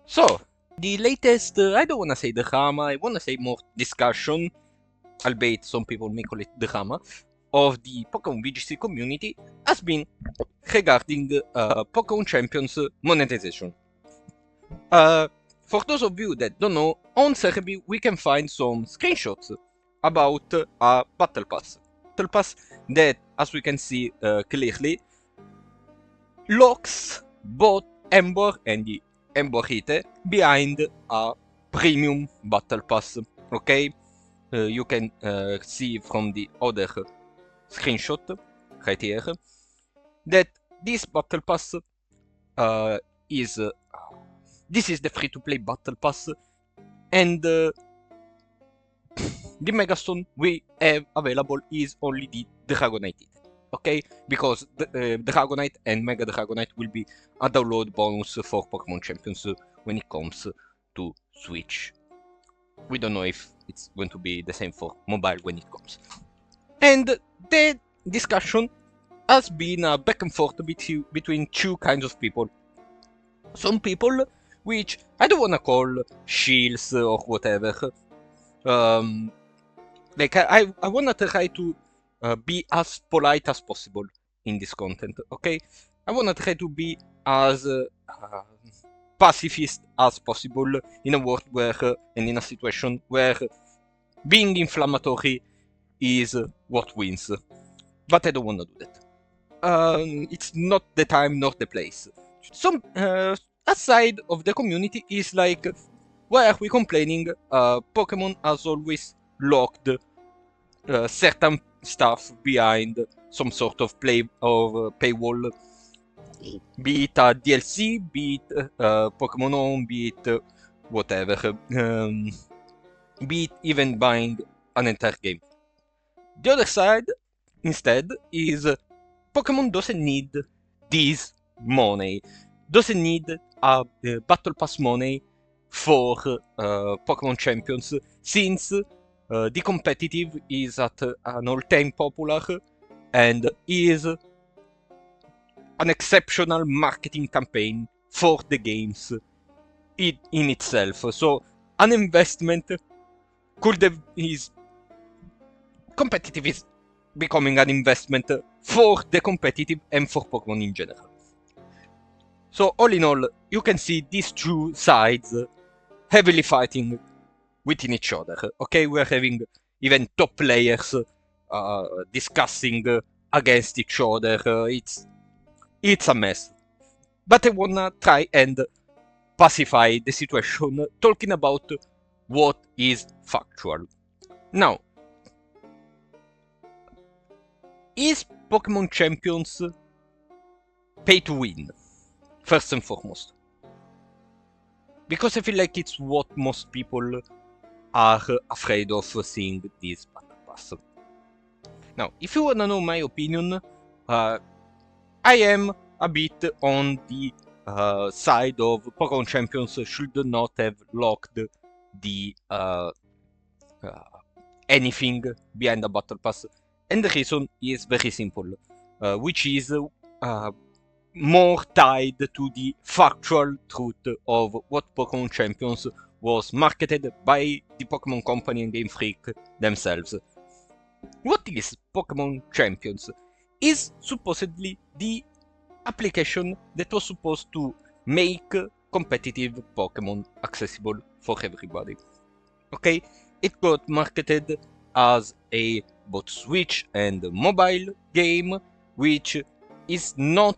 So, the latest, I don't want to say drama, I want to say more discussion, albeit some people may call it drama, of the Pokemon VGC community has been regarding Pokemon Champions monetization. For those of you that don't know, on Cerebi we can find some screenshots about a Battle Pass. Battle Pass that, as we can see clearly, locks both Ember and the Ember Hite behind a premium Battle Pass. Okay? You can see from the other screenshot right here that this Battle Pass is this is the free-to-play Battle Pass, and the Megastone we have available is only the Dragonite. Okay, because the Dragonite and Mega Dragonite will be a download bonus for Pokemon Champions when it comes to Switch. We don't know if it's going to be the same for mobile when it comes. And the discussion has been a back and forth between two kinds of people. Some people, which I don't want to call shields or whatever, like I want to try to be as polite as possible in this content, okay? I want to try to be as pacifist as possible in a world where, and in a situation where being inflammatory is what wins. But I don't want to do that. It's not the time nor the place. Some aside of the community is like, why are we complaining? Pokemon has always locked certain stuff behind some sort of paywall, be it a DLC, be it Pokemon Home, be it whatever, be it even buying an entire game. The other side, instead, is Pokemon doesn't need this money, doesn't need a Battle Pass money for Pokemon Champions, since the competitive is at an all-time popular and is an exceptional marketing campaign for the games in itself. So an investment could have is competitive is becoming an investment for the competitive and for Pokemon in general. So all in all, you can see these two sides heavily fighting within each other. Okay, we're having even top players discussing against each other. It's a mess. But I wanna try and pacify the situation, talking about what is factual. Now, is Pokemon Champions pay to win? First and foremost. Because I feel like it's what most people are afraid of seeing this Battle Pass. Now, if you wanna know my opinion, I am a bit on the side of Pokemon Champions should not have locked the anything behind the Battle Pass, and the reason is very simple, which is more tied to the factual truth of what Pokemon Champions was marketed by the Pokemon Company and Game Freak themselves. What is Pokemon Champions? Is supposedly the application that was supposed to make competitive Pokemon accessible for everybody. Okay, it got marketed as a both Switch and mobile game, which is not,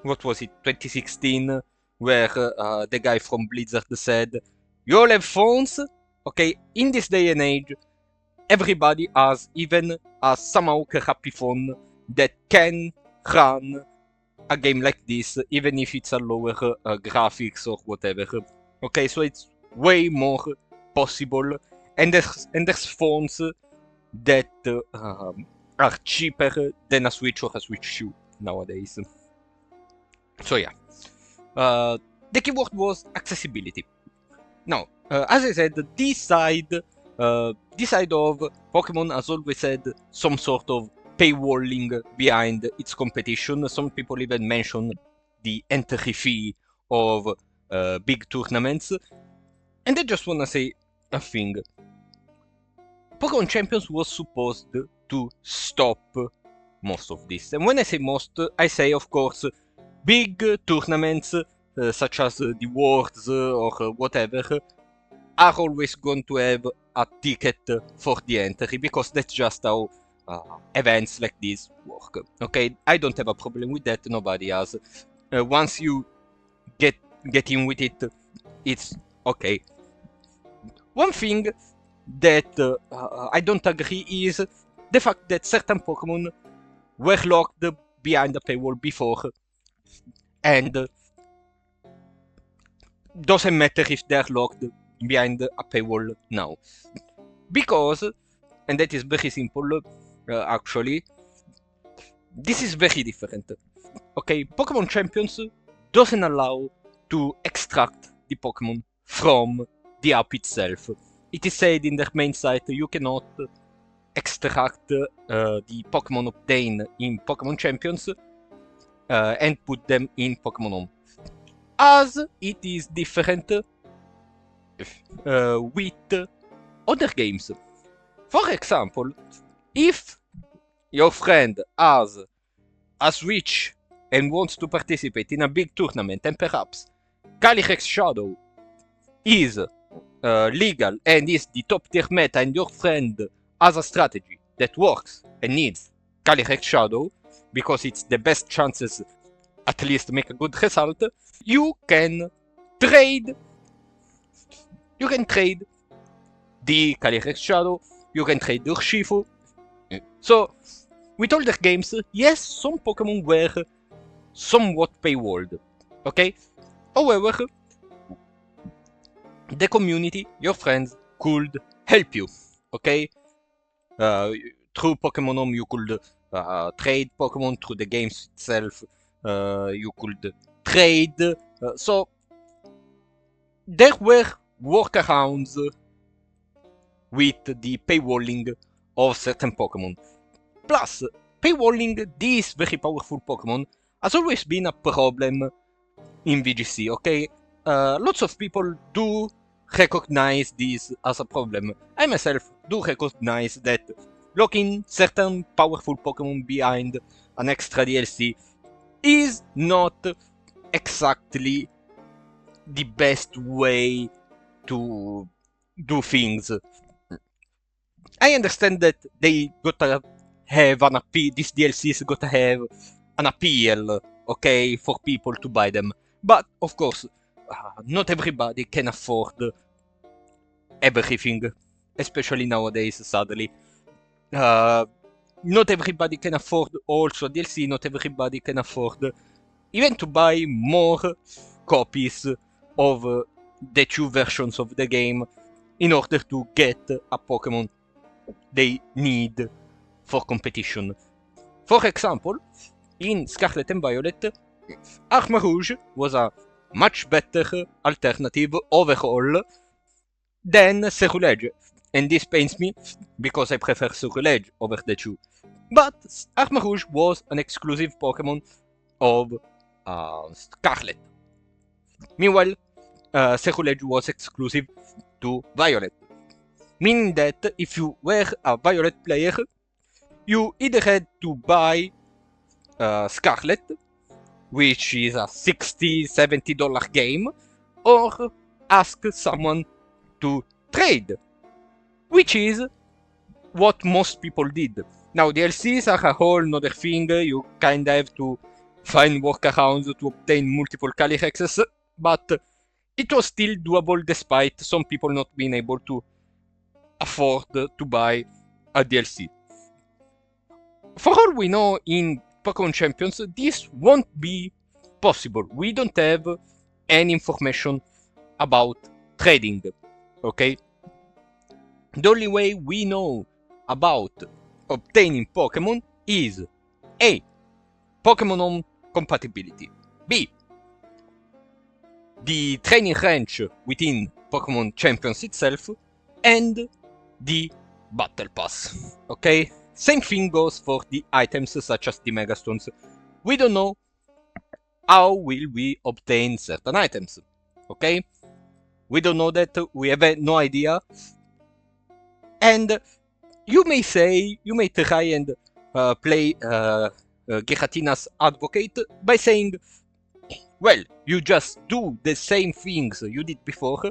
what was it, 2016, where the guy from Blizzard said, you all have phones? Okay, in this day and age, everybody has even a somehow crappy phone that can run a game like this, even if it's a lower graphics or whatever. Okay, so it's way more possible, and there's phones that are cheaper than a Switch or a Switch 2 nowadays. So yeah, the keyword was accessibility. Now, as I said, this side of Pokemon has always had some sort of paywalling behind its competition. Some people even mention the entry fee of big tournaments. And I just wanna say a thing. Pokemon Champions was supposed to stop most of this. And when I say most, I say, of course, big tournaments such as the Worlds or whatever are always going to have a ticket for the entry, because that's just how events like this work. Okay, I don't have a problem with that. Nobody has. Once you get in with it, it's okay. One thing that I don't agree is the fact that certain Pokemon were locked behind a paywall before, and doesn't matter if they're locked behind a paywall now. Because, and that is very simple, actually, this is very different. Okay, Pokemon Champions doesn't allow to extract the Pokemon from the app itself. It is said in their main site you cannot extract the Pokemon obtained in Pokemon Champions and put them in Pokemon Home. As it is different with other games. For example, if your friend has a Switch and wants to participate in a big tournament, and perhaps Calyrex Shadow is legal and is the top tier meta, and your friend has a strategy that works and needs Calyrex Shadow because it's the best chances at least make a good result, you can trade the Calyrex Shadow, you can trade the Urshifu. So, with older games, yes, some Pokemon were somewhat paywalled, okay? However, the community, your friends, could help you, okay? Through Pokemon Home, you could trade Pokemon. Through the games itself, you could trade. So, there were workarounds with the paywalling of certain Pokemon. Plus, paywalling these very powerful Pokemon has always been a problem in VGC, okay? Lots of people do recognize this as a problem. I myself do recognize that locking certain powerful Pokemon behind an extra DLC is not exactly the best way to do things. I understand that they gotta have an appeal, these DLCs gotta have an appeal, okay, for people to buy them. But, of course, not everybody can afford everything, especially nowadays, sadly. Not everybody can afford also DLC, not everybody can afford even to buy more copies of the two versions of the game in order to get a Pokemon they need for competition. For example, in Scarlet and Violet, Armor Rouge was a much better alternative overall than Ceruledge. And this pains me, because I prefer Ceruledge over the two. But Armor Rouge was an exclusive Pokemon of Scarlet. Meanwhile, Ceruledge was exclusive to Violet. Meaning that if you were a Violet player, you either had to buy Scarlet, which is a $60-70 game, or ask someone to trade, which is what most people did. Now, DLCs are a whole nother thing. You kinda have to find workarounds to obtain multiple Calyrexes, but it was still doable despite some people not being able to afford to buy a DLC. For all we know, in Pokemon Champions, this won't be possible. We don't have any information about trading, okay? The only way we know about obtaining Pokemon is A. Pokemon Home compatibility. B. The training range within Pokemon Champions itself, and the Battle Pass, okay? Same thing goes for the items such as the Megastones. We don't know how will we obtain certain items. Okay? We don't know that, we have no idea. And you may say, you may try and play Geratina's advocate by saying, well, you just do the same things you did before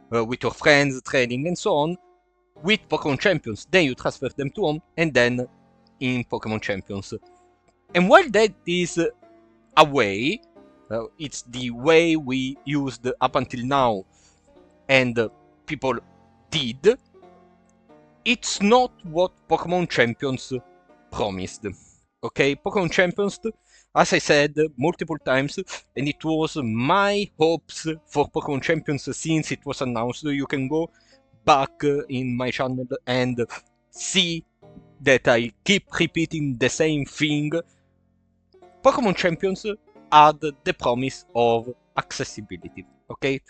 with your friends, training, and so on, with Pokemon Champions. Then you transfer them to home, and then in Pokemon Champions. And while that is a way, it's the way we used up until now, and people did, it's not what Pokemon Champions promised. Okay, Pokemon Champions, as I said multiple times, and it was my hopes for Pokemon Champions since it was announced. You can go back in my channel and see that I keep repeating the same thing. Pokemon Champions had the promise of accessibility, okay?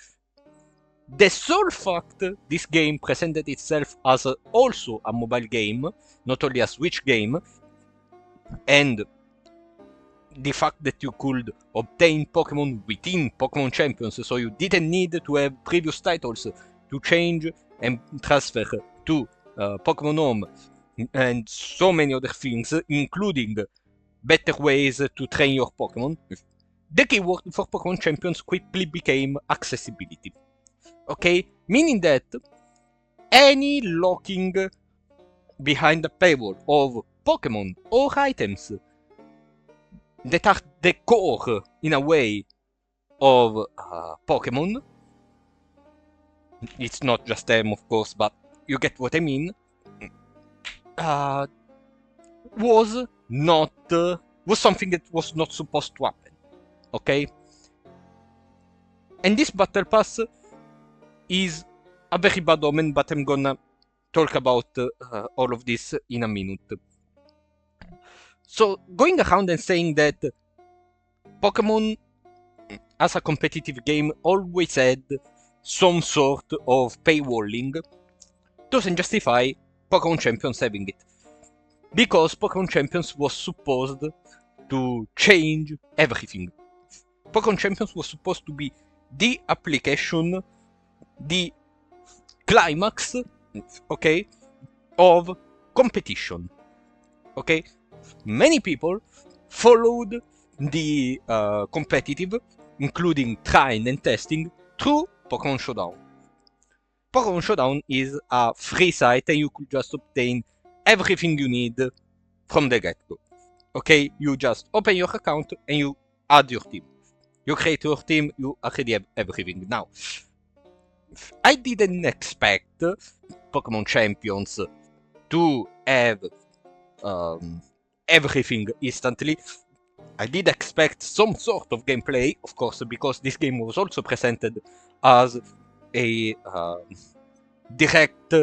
The sole fact this game presented itself as also a mobile game, not only a Switch game, and the fact that you could obtain Pokemon within Pokemon Champions, so you didn't need to have previous titles to change and transfer to Pokemon Home, and so many other things, including better ways to train your Pokemon. The keyword for Pokemon Champions quickly became accessibility. Okay? Meaning that any locking behind the paywall of Pokemon or items that are the core, in a way, of Pokemon, it's not just them, of course, but you get what I mean, was something that was not supposed to happen. Okay? And this battle pass is a very bad omen, but I'm gonna talk about all of this in a minute. So, going around and saying that Pokemon, as a competitive game, always had some sort of paywalling, doesn't justify Pokemon Champions having it. Because Pokemon Champions was supposed to change everything. Pokemon Champions was supposed to be the application, the climax, okay, of competition. Okay? Many people followed the competitive, including trying and testing, through Pokemon Showdown. Pokemon Showdown is a free site and you could just obtain everything you need from the get-go. Okay, you just open your account and you add your team. You create your team, you already have everything. Now, I didn't expect Pokemon Champions to have everything instantly. I did expect some sort of gameplay, of course, because this game was also presented as a direct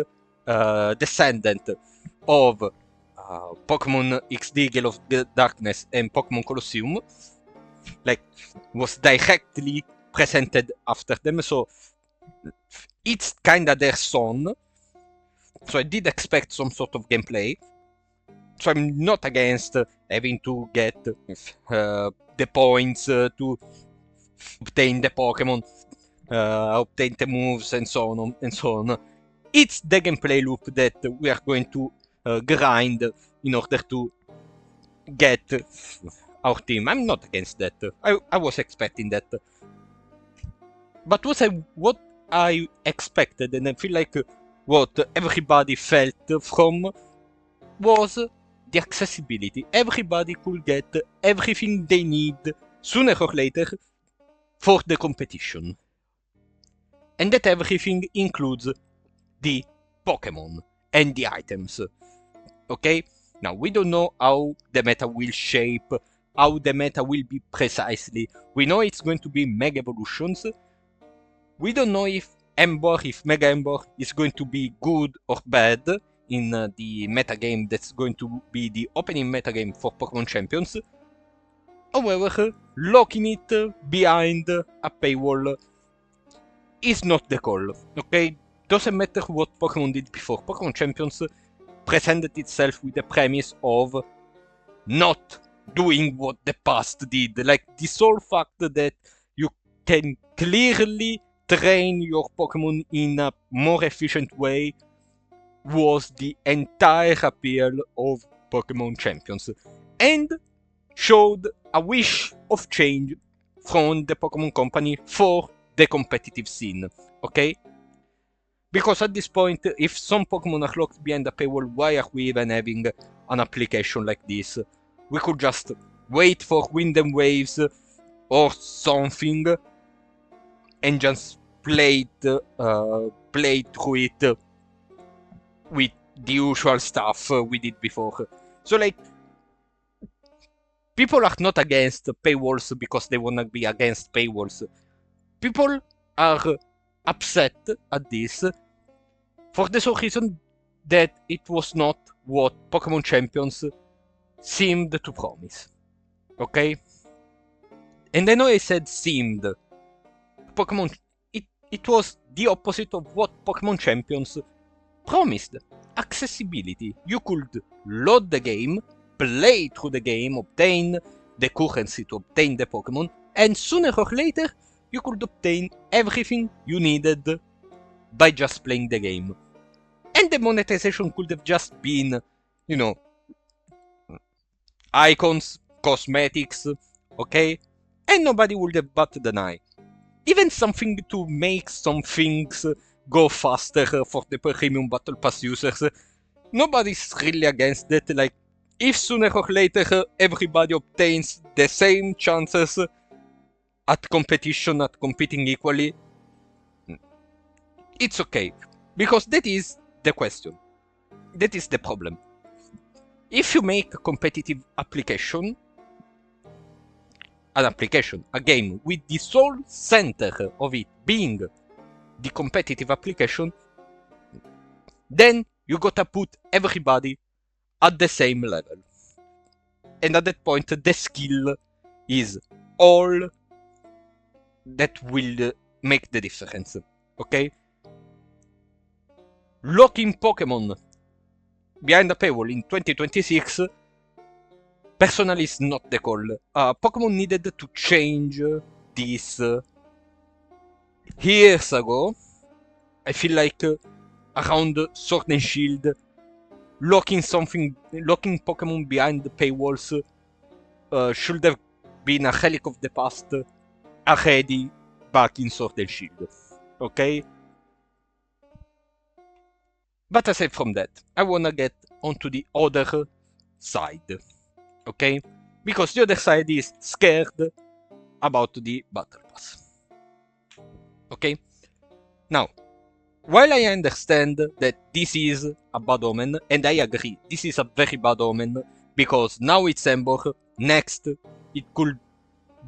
descendant of Pokemon XD Gale of Darkness and Pokemon Colosseum. Like, was directly presented after them, so it's kinda their son. So I did expect some sort of gameplay. So I'm not against having to get the points to obtain the Pokemon, obtain the moves, and so on and so on. It's the gameplay loop that we are going to grind in order to get our team. I'm not against that. I was expecting that. But what I expected, and I feel like what everybody felt from, was the accessibility. Everybody could get everything they need sooner or later for the competition. And that everything includes the Pokemon and the items. Okay? Now, we don't know how the meta will shape, how the meta will be precisely. We know it's going to be Mega Evolutions. We don't know if Mega Ember is going to be good or bad in the metagame that's going to be the opening metagame for Pokemon Champions. However, locking it behind a paywall is not the call, okay? Doesn't matter what Pokemon did before. Pokemon Champions presented itself with the premise of not doing what the past did. Like, the sole fact that you can clearly train your Pokemon in a more efficient way was the entire appeal of Pokemon Champions, and showed a wish of change from the Pokemon Company for the competitive scene, okay? Because at this point, if some Pokemon are locked behind a paywall, why are we even having an application like this? We could just wait for Wind and Waves or something and just play through it with the usual stuff we did before. So, like, people are not against paywalls because they wanna be against paywalls. People are upset at this for the sole reason that it was not what Pokemon Champions seemed to promise. Okay? And I know I said seemed. Pokemon... It was the opposite of what Pokemon Champions promised. Accessibility. You could load the game, play through the game, obtain the currency to obtain the Pokemon, and sooner or later you could obtain everything you needed by just playing the game. And the monetization could have just been, you know, icons, cosmetics, okay? And nobody would have batted an eye. Even something to make some things go faster for the premium Battle Pass users. Nobody's really against that. Like, if sooner or later everybody obtains the same chances at competition, at competing equally, it's okay. Because that is the question. That is the problem. If you make a competitive application, a game, with the sole center of it being the competitive application, then you gotta put everybody at the same level. And at that point, the skill is all that will make the difference. Okay? Locking Pokemon behind a paywall in 2026 personally is not the call. Pokemon needed to change this years ago. I feel like around Sword and Shield, locking Pokemon behind the paywalls should have been a relic of the past already back in Sword and Shield. Okay? But aside from that, I wanna get onto the other side. Okay? Because the other side is scared about the Battle Pass. Okay? Now, while I understand that this is a bad omen, and I agree, this is a very bad omen, because now it's Ember, next it could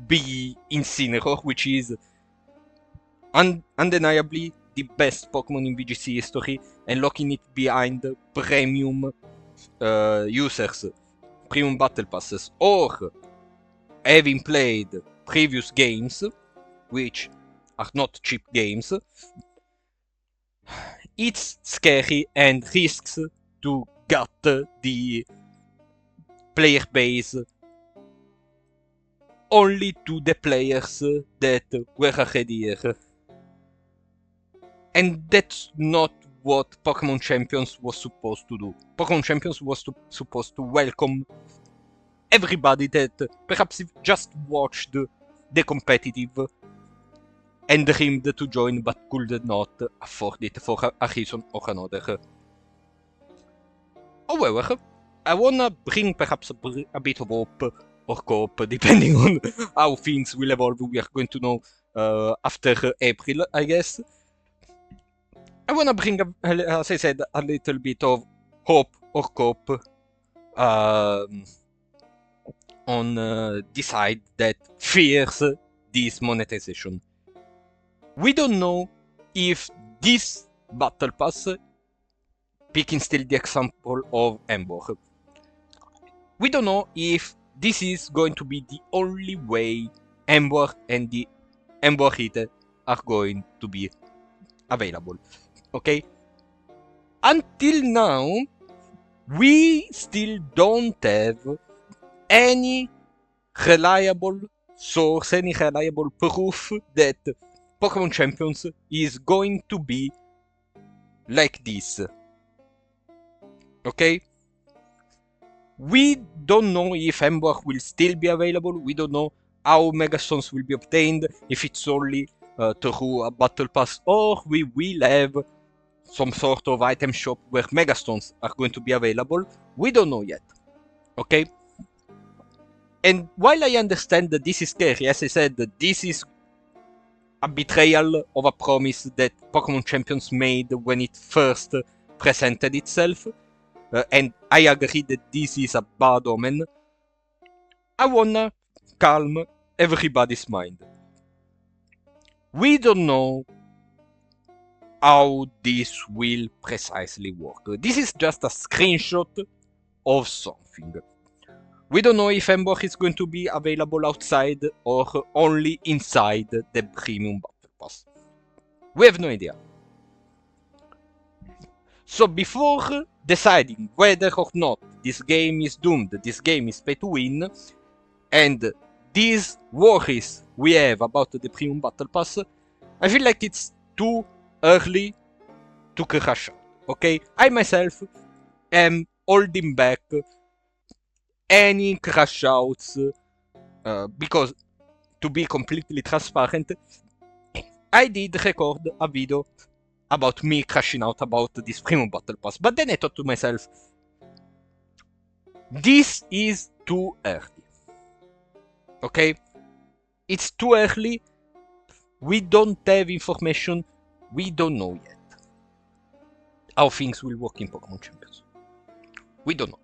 be Incineroar, which is undeniably the best Pokemon in VGC history, and locking it behind premium users, premium battle passes, or having played previous games, which are not cheap games, it's scary and risks to gut the player base only to the players that were already here. And that's not what Pokemon Champions was supposed to do. Pokemon Champions was supposed to welcome everybody that perhaps just watched the competitive and dreamed to join but could not afford it for a reason or another. However, I wanna bring perhaps a bit of hope or cope, depending on how things will evolve. We are going to know after April, I guess. I wanna bring, as I said, a little bit of hope or cope on the side that fears this monetization. We don't know if this Battle Pass, picking still the example of Ember, we don't know if this is going to be the only way Ember and the Ember Hit are going to be available. Okay? Until now, we still don't have any reliable source, any reliable proof that Pokemon Champions is going to be like this. Okay? We don't know if Ember will still be available. We don't know how Megastones will be obtained, if it's only through a Battle Pass, or we will have some sort of item shop where Megastones are going to be available. We don't know yet. Okay? And while I understand that this is scary, as I said, this is a betrayal of a promise that Pokemon Champions made when it first presented itself. And I agree that this is a bad omen. I wanna calm everybody's mind. We don't know how this will precisely work. This is just a screenshot of something. We don't know if Ember is going to be available outside or only inside the Premium Battle Pass. We have no idea. So before deciding whether or not this game is doomed, this game is pay to win, and these worries we have about the Premium Battle Pass, I feel like it's too early to crash out, okay? I myself am holding back any crash outs because, to be completely transparent, I did record a video about me crashing out about this Premium Battle Pass, but then I thought to myself, this is too early. Okay? It's too early. We don't have information. We don't know yet how things will work in Pokemon Champions. We don't know.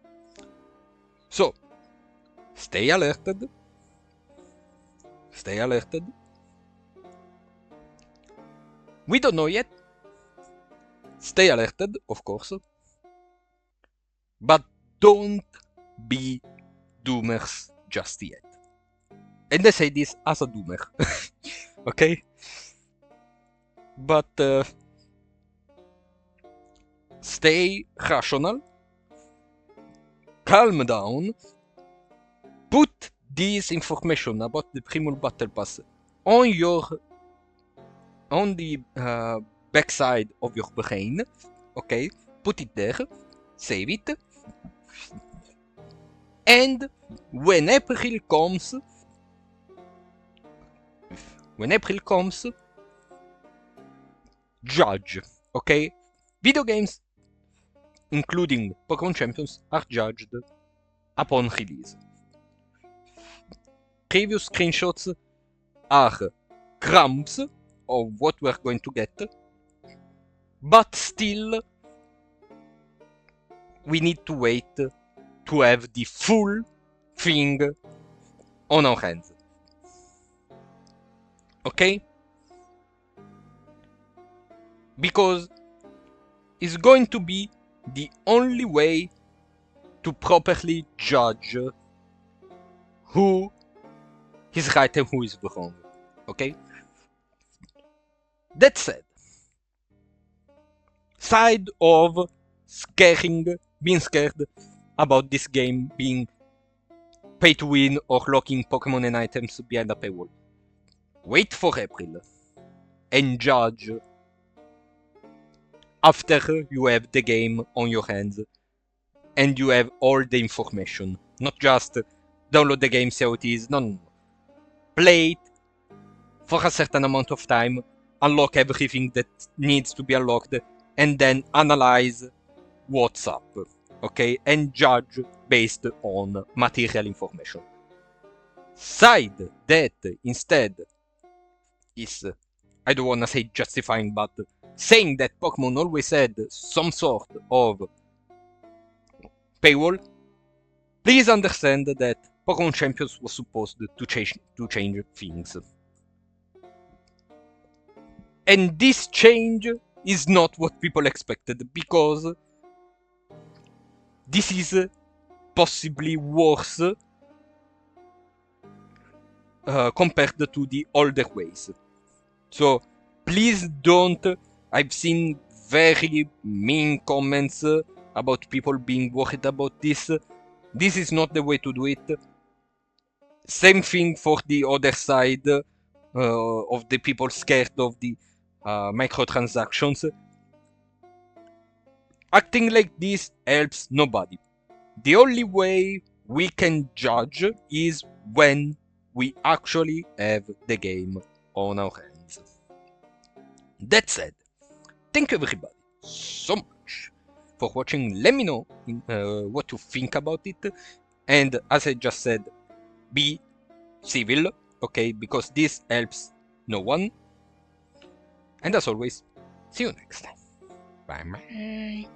So, stay alerted. Stay alerted. We don't know yet. Stay alerted, of course. But don't be doomers just yet. And I say this as a doomer. Okay? But stay rational. Calm down. Put this information about the Premium Battle Pass on the backside of your brain. Okay? Put it there. Save it. And when April comes, judge. Okay? Video games, including Pokemon Champions, are judged upon release. Previous screenshots are crumbs of what we're going to get, but still we need to wait to have the full thing on our hands. Okay? Because it's going to be the only way to properly judge who is right and who is wrong. Okay? That said, side of being scared about this game being pay to win or locking Pokemon and items behind a paywall, wait for April and judge after you have the game on your hands and you have all the information. Not just download the game, see how it is. No. Play it for a certain amount of time, unlock everything that needs to be unlocked, and then analyze what's up. Okay? And judge based on material information. Side that instead is, I don't wanna say justifying, but saying that Pokemon always had some sort of paywall, please understand that Pokemon Champions was supposed to change things. And this change is not what people expected, because this is possibly worse compared to the older ways. So please don't. I've seen very mean comments about people being worried about this. This is not the way to do it. Same thing for the other side. of the people scared of the microtransactions. Acting like this helps nobody. The only way we can judge is when we actually have the game on our hands. That said, thank you everybody so much for watching. Let me know what you think about it. And as I just said, be civil, okay? Because this helps no one. And as always, see you next time. Bye bye.